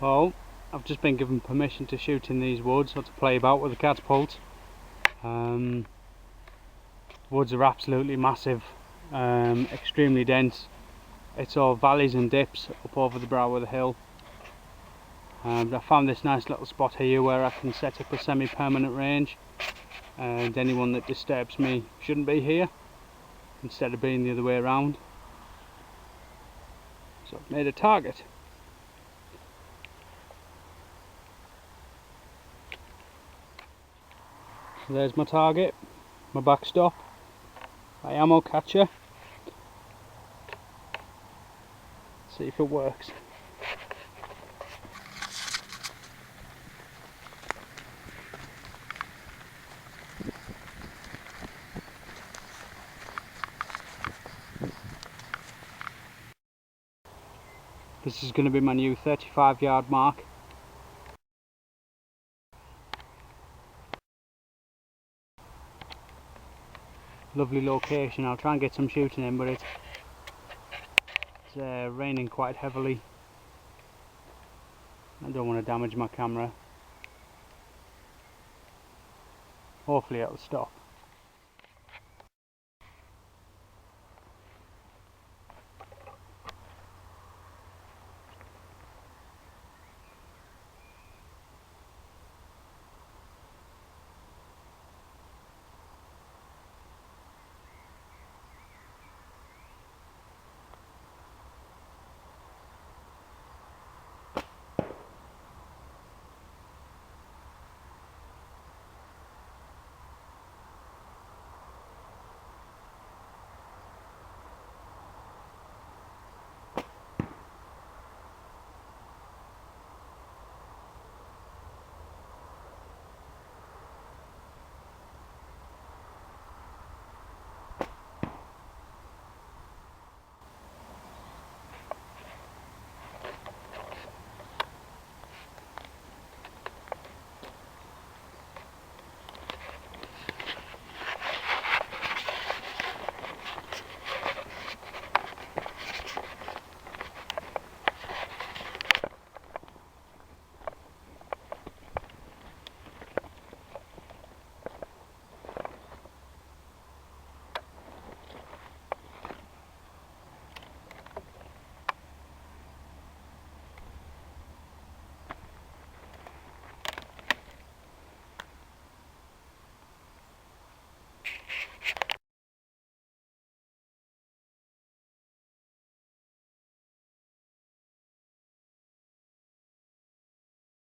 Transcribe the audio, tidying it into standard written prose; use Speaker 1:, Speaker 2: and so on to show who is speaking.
Speaker 1: Well, I've just been given permission to shoot in these woods or to play about with the catapult. Woods are absolutely massive, extremely dense. It's all valleys and dips up over the brow of the hill. I found this nice little spot here where I can set up a semi-permanent range, and anyone that disturbs me shouldn't be here, instead of being the other way around. So I've made a target. So there's my target, my backstop, my ammo catcher. See if it works. This is going to be my new 35-yard mark. Lovely location. I'll try and get some shooting in, but it's raining quite heavily. I don't want to damage my camera. Hopefully it'll stop.